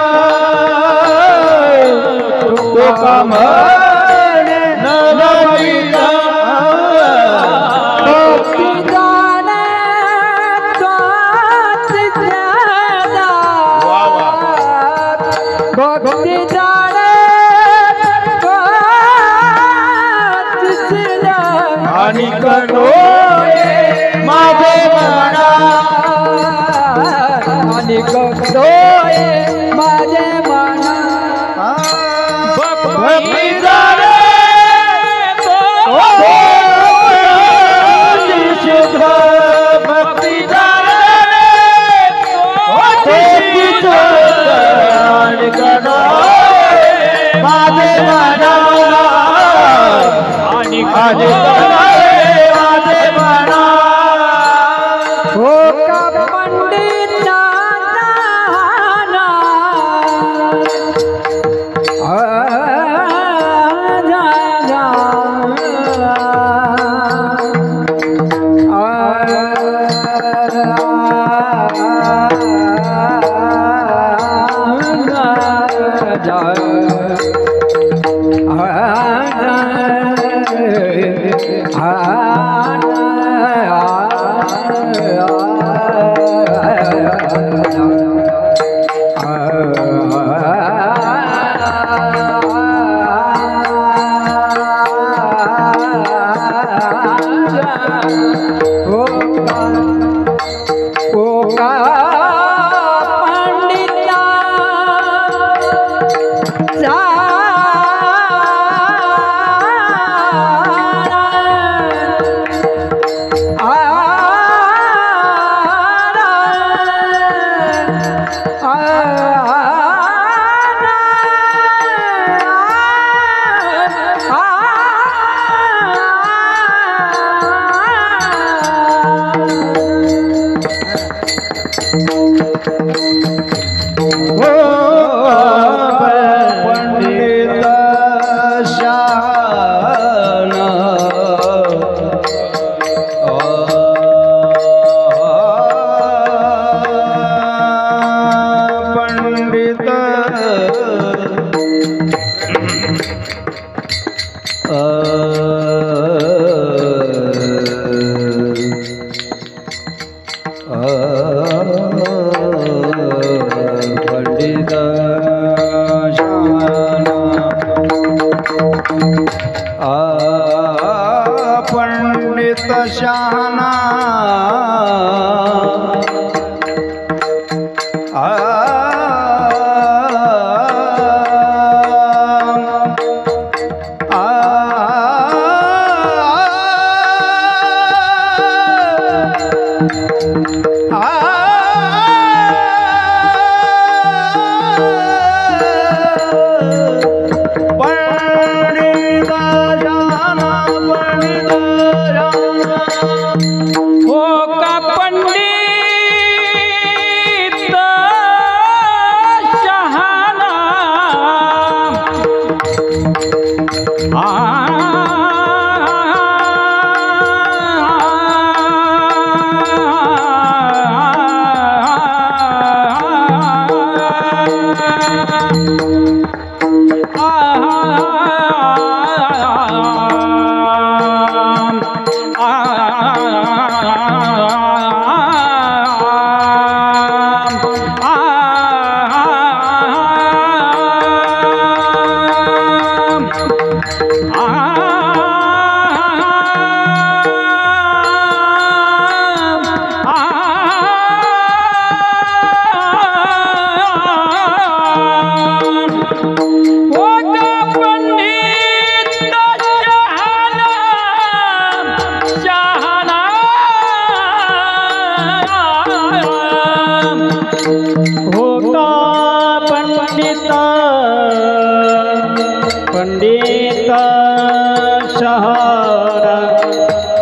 तू गमाने नवविदा. आणि कनो माझे मना आणि कनो माझे मना भक्ती झाले शुद्ध भक्ती झाले आणि कनो माझे मना आणि माझे हो का पंडित पंडित शहाणा हो का पंडित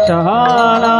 शहाणा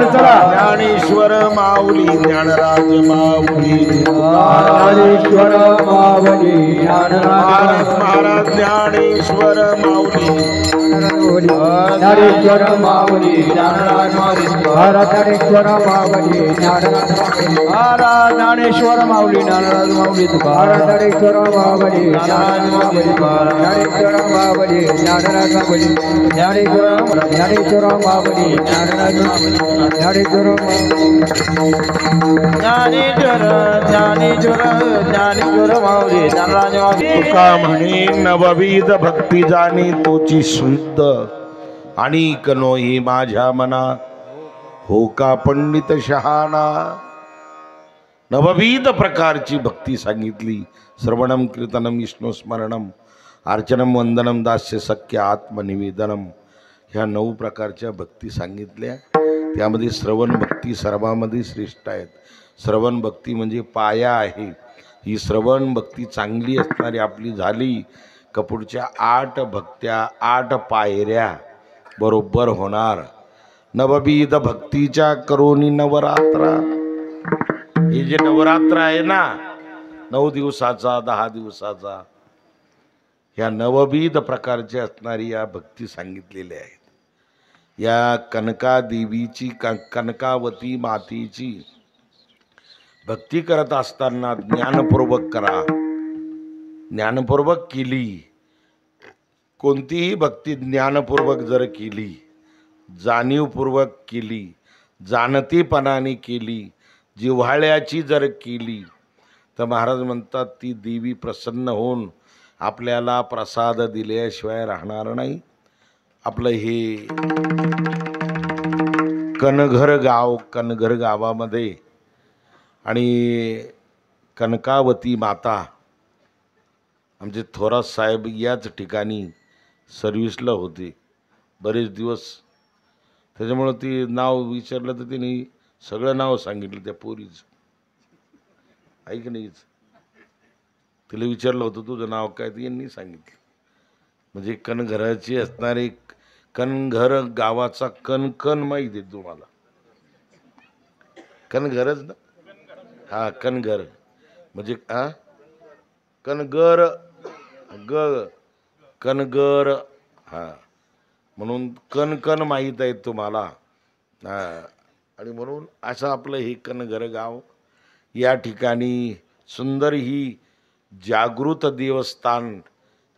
ज्ञानेश्वर माऊली ज्ञानराज माऊली ज्ञानेश्वर माऊली महाराज ज्ञानेश्वर माऊली ज्ञानेश्वर माऊली ज्ञानराज माऊली ज्ञानेश्वर माऊली ज्ञानराज ज्ञानेश्वर माऊली ज्ञानराज माऊली ज्ञानेश्वर माऊली ज्ञानराज माऊली ज्ञानेश्वर माऊली ज्ञानराज माऊली ज्ञानेश्वर माऊली ज्ञानराज माऊली ज्ञानेश्वर माऊली ज्ञानराज माऊली तुका म्हणे नवविध भक्ती जाणी तोची शुद्ध आणि कनो ही माझ्या मना हो का पंडित शहाणा. नवविध प्रकारची भक्ती सांगितली. श्रवणम कीर्तनम विष्णू स्मरणम अर्चनम वंदनम दास्य सख्य आत्मनिवेदनम ह्या 9 प्रकारच्या भक्ती सांगितल्या. त्यामध्ये श्रवण भक्ती सर्वांमध्ये श्रेष्ठ आहेत. श्रवण भक्ती म्हणजे पाया आहे. ही श्रवण भक्ती चांगली असणारी आपली झाली का पुढच्या 8 भक्त्या 8 पायऱ्या बरोबर होणार. नवविध भक्तीच्या करोनी नवरात्रा. हे जे नवरात्र आहे ना 9 दिवसाचा 10 दिवसाचा ह्या नवविध प्रकारची असणारी या भक्ती सांगितलेल्या आहेत. या कनका देवीची कनकावती मातेची भक्ती करत असताना ज्ञानपूर्वक करा. ज्ञानपूर्वक केली कोणतीही भक्ती ज्ञानपूर्वक जर केली जाणीवपूर्वक केली जाणतेपणाने केली जिव्हाळ्याची जर केली तर महाराज म्हणतात ती देवी प्रसन्न होऊन आपल्याला प्रसाद दिल्याशिवाय राहणार नाही. आपलं हे कनघर गावामध्ये आणि कनकावती माता आमचे थोरात साहेब याच ठिकाणी सर्व्हिसला होते बरेच दिवस. त्याच्यामुळं ती नाव विचारलं तर तिने सगळं नाव सांगितलं त्या पोरीचं. ऐक नाही. तिला विचारलं होतं तुझं नाव काय, तर यांनी सांगितलं. म्हणजे कणघराची असणारी कणघर गावाचा कणकण माहिती आहे तुम्हाला. कणघरच ना, हा कणघर म्हणजे हा कणगर ग कणगर, हा म्हणून कणकण माहीत आहे तुम्हाला. हा आणि म्हणून असं आपलं हे कणघर गाव. या ठिकाणी सुंदर ही जागृत देवस्थान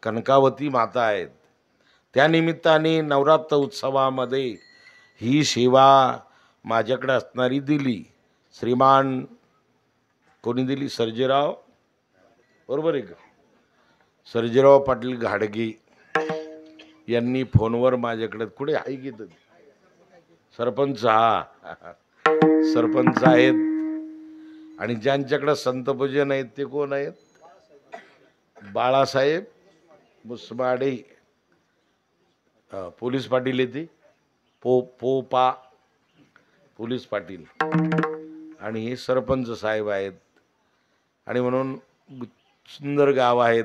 कनकावती माता आहेत. त्यानिमित्ताने नवरात्र उत्सवामध्ये ही सेवा माझ्याकडे असणारी दिली. श्रीमान कोणी दिली? सर्जेराव, बरोबर आहे का? सर्जेराव पाटील घाडगे यांनी फोनवर माझ्याकडे, कुठे आहे की सरपंच, हा सरपंच आहेत. आणि ज्यांच्याकडे संतपूजन आहेत ते कोण आहेत? बाळासाहेब मुसमाडे, पोलीस पाटील येते, पोपा पोलीस पाटील, आणि हे सरपंच साहेब आहेत. आणि म्हणून सुंदर गाव आहेत.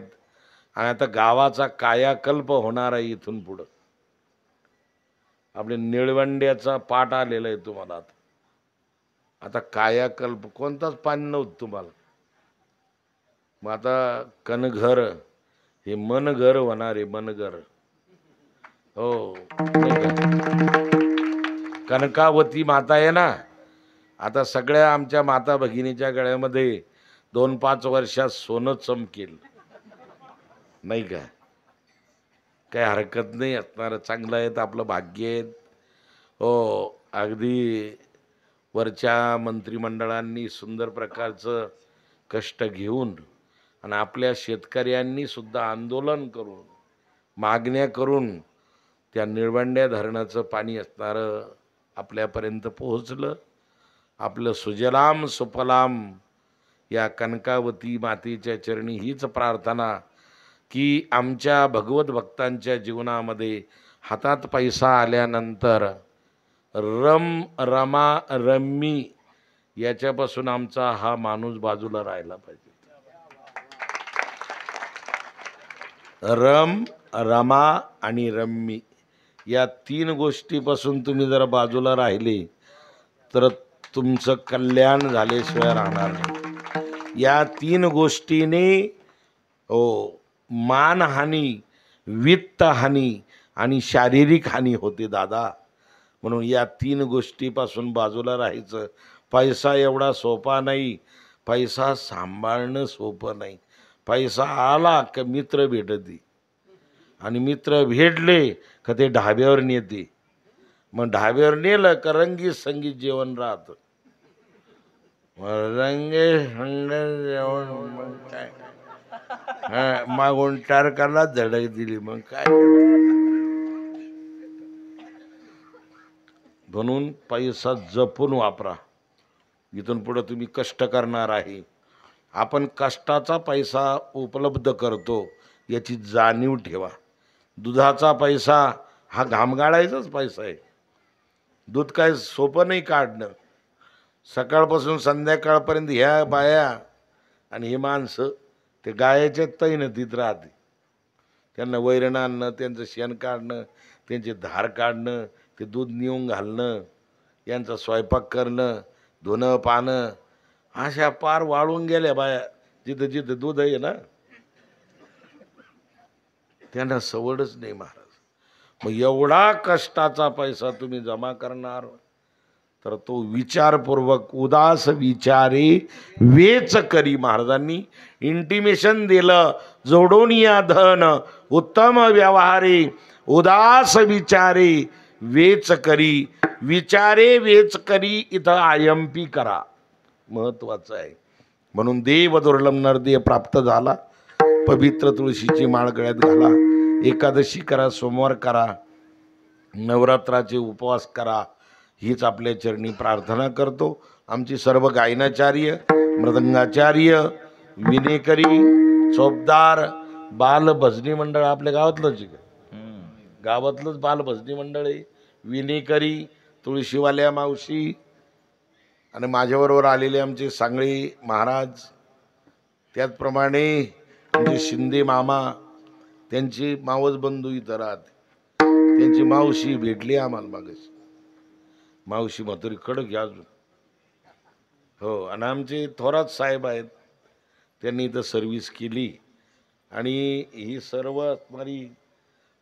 आणि आता गावाचा कायाकल्प होणार आहे इथून पुढं. आपल्या निळवंड्याचा पाठ आलेला आहे तुम्हाला. आता कायाकल्प, कोणताच पाणी नव्हतं तुम्हाला. मग आता कणघर हे मनघर होणार आहे, मनघर. हो, कनकावती माता आहे ना. आता सगळ्या आमच्या माता भगिनीच्या गळ्यामध्ये 2-5 वर्षात सोनं चमकेल, नाही का? काही हरकत नाही असणार. चांगलं आहे, आपलं भाग्य आहे. हो, अगदी वरच्या मंत्रिमंडळांनी सुंदर प्रकारचं कष्ट घेऊन आणि आपल्या शेतकऱ्यांनी सुद्धा आंदोलन करून मागण्या करून त्या निळवंड्या धरणाचं पाणी असणारं आपल्यापर्यंत पोहोचलं. आपलं सुजलाम सुफलाम या कनकावती मातेच्या चरणी हीच प्रार्थना की आमच्या भगवत भक्तांच्या जीवनामध्ये हातात पैसा आल्यानंतर रमा रम्मी याच्यापासून आमचा हा माणूस बाजूला राहिला पाहिजे. रमा आणि रम्मी या 3 गोष्टीपासून तुम्ही जर बाजूला राहिले तर तुमचं कल्याण झाल्याशिवाय राहणार नाही. या 3 गोष्टीने मानहानी, वित्तहानी आणि शारीरिक हानी होते दादा. म्हणून या 3 गोष्टीपासून बाजूला राहायचं. पैसा एवढा सोपा नाही, पैसा सांभाळणं सोपं नाही. पैसा आला का मित्र भेटते, आणि मित्र भेटले का ते ढाब्यावर नेते. मग ढाब्यावर नेलं का रंगीत संगीत जेवण राहतं. रंगे जेवण, मग काय मागून टारकाला धडक दिली, मग काय. म्हणून पैसा जपून वापरा. इथून पुढे तुम्ही कष्ट करणार आहे. आपण कष्टाचा पैसा उपलब्ध करतो याची जाणीव ठेवा. दुधाचा पैसा हा घाम गाळायचाच पैसा आहे. दूध काय सोपं नाही काढणं. सकाळपासून संध्याकाळपर्यंत ह्या बाया आणि हे माणसं ते गायाच्या तैनतीत राहते. त्यांना वैरण आणणं, त्यांचं शेण काढणं, त्यांची धार काढणं, ते दूध नेऊन घालणं, यांचा स्वयंपाक करणं, धुणं पाणं, अशा पार वाळून गेल्या बाया. जिथं जिथं दूध आहे ना त्यांना सवडच नाही महाराज. मग एवढा कष्टाचा पैसा तुम्ही जमा करणार तर तो विचारपूर्वक, उदास विचारे वेच करी. महाराजांनी इंटिमेशन दिलं, जोडून या धन उत्तम व्यवहारे, उदास विचारे वेच करी. विचारे वेच करी इथं आयम्पी करा, महत्वाचं आहे. म्हणून देव दुर्लभ नरदेह प्राप्त झाला. पवित्र तुळशीची माळ गळ्यात घाला, एकादशी करा, सोमवार करा, नवरात्राचे उपवास करा, हीच आपल्या चरणी प्रार्थना करतो. आमची सर्व गायनाचार्य, मृदंगाचार्य, विनेकरी, चोपदार, बाल भजनी मंडळ आपल्या गावातलंच आहे का? गावातलंच बाल भजनी मंडळ आहे. विनेकरी, तुळशीवाल्या मावशी आणि माझ्याबरोबर आलेले आमचे सांगळे महाराज, त्याचप्रमाणे म्हणजे शिंदे मामा त्यांची मावस बंधू इथं राहते, त्यांची मावशी भेटली आम्हाला मागच, मावशी म्हातारी कडक घ्या अजून. हो, आणि आमचे थोरात साहेब आहेत, त्यांनी इथं सर्व्हिस केली. आणि ही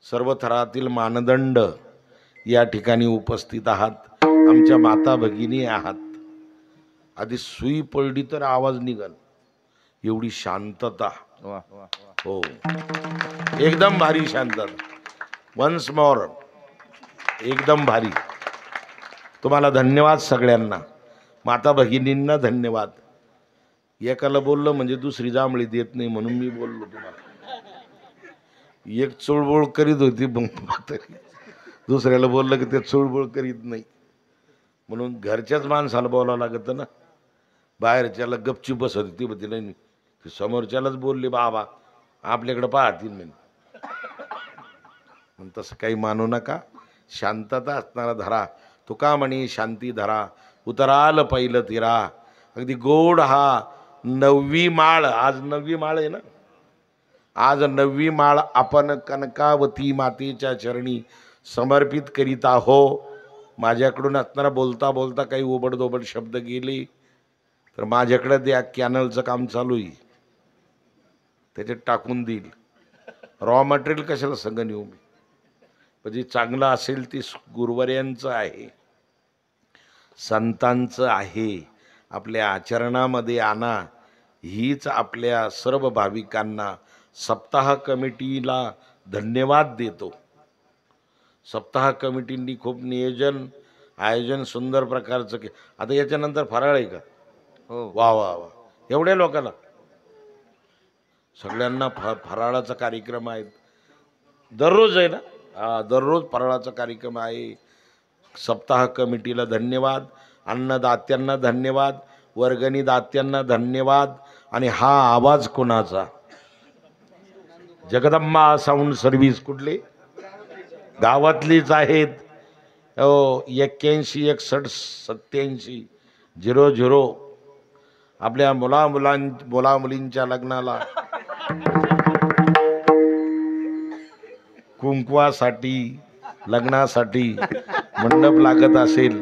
सर्व थरातील मानदंड या ठिकाणी उपस्थित आहात, आमच्या माता भगिनी आहात. आधी सुई पडली तर आवाज निघाल, एवढी शांतता. हो, एकदम भारी शांतता. वन्स मोर, एकदम भारी. तुम्हाला धन्यवाद सगळ्यांना, माता भगिनींना धन्यवाद. एकाला बोललं म्हणजे दुसरी जांभळी देत नाही म्हणून मी बोललो तुम्हाला. एक चुळबुळ करीत होती तरी दुसऱ्याला बोललं की ते चुळबुळ करीत नाही, म्हणून घरच्याच माणसाला बोलावं लागतं ना. बाहेरच्याला गपचूप बसत होती बघ, तिला नाही, ती समोरच्यालाच बोलली बाबा आपल्याकडे पाहतील म्हणे. तसं काही मानू नका, शांतता असणारा धरा. तुका म्हणी शांती धरा, उतराल पहिलं तिरा. अगदी गोड हा 9वी माळ, आज 9वी माळ आहे ना, आज 9वी माळ आपण कनकावती मातेच्या चरणी समर्पित करीत आहो. माझ्याकडून असणारा बोलता बोलता काही ओबडधोबड शब्द गेले तर माझ्याकडे त्या कॅनलचं काम चालू आहे, त्याच्यात टाकून देईल. रॉ मटेरियल कशाला संग नेऊ मी, म्हणजे चांगलं असेल ते गुरुवर्यांचं आहे, संतांचं आहे, आपल्या आचरणामध्ये आणा. हीच आपल्या सर्व भाविकांना, सप्ताह कमिटीला धन्यवाद देतो. सप्ताह कमिटींनी खूप नियोजन आयोजन सुंदर प्रकारचं के. आता याच्यानंतर फराळ आहे का? हो, वा वा वा, एवढ्या लोकांना सगळ्यांना फराळाचा कार्यक्रम आहे, दररोज आहे ना. हा, दररोज फराळाचा कार्यक्रम आहे. सप्ताह कमिटीला धन्यवाद, अन्नदात्यांना धन्यवाद, वर्गणी दात्यांना धन्यवाद. आणि हा आवाज कोणाचा? जगदंबा साऊंड सर्व्हिस, कुठले? गावातलीच आहेत. 81 61 87 00 आपल्या मुला मुलींच्या लग्नाला कुंकवासाठी, लग्नासाठी मंडप लागत असेल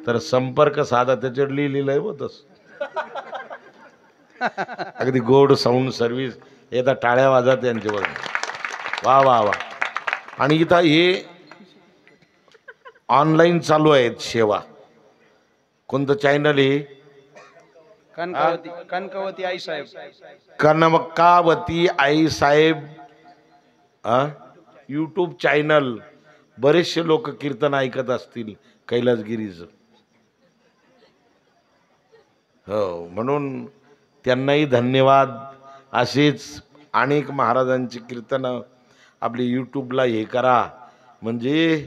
तर संपर्क साधा, त्याच्यावर लिहिलेलं आहे होतच. अगदी गोड साऊंड सर्व्हिस. येता टाळ्या वाजत त्यांच्यावर, वा वा वा. आणि इथं हे ऑनलाईन चालू आहेत सेवा. कोणतं चॅनल आहे? कनकावती आई साहेब, कनकावती आई साहेब यूट्यूब चॅनल. बरेचसे लोक कीर्तन ऐकत असतील कैलासगिरीचं. हो, म्हणून त्यांनाही धन्यवाद. असेच अनेक महाराजांची कीर्तनं आपली यूट्यूबला हे करा, म्हणजे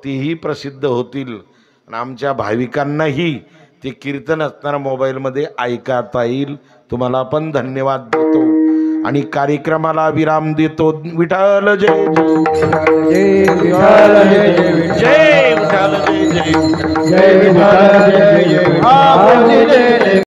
तीही प्रसिद्ध होतील आणि आमच्या भाविकांनाही ते कीर्तन असणारा मोबाईलमध्ये ऐकता येईल. तुम्हाला पण धन्यवाद देतो आणि कार्यक्रमाला विराम देतो. विठ्ठल जय जय विठ्ठल, जय जय जय विठ्ठल, जय जय जय विठ्ठल, जय जय.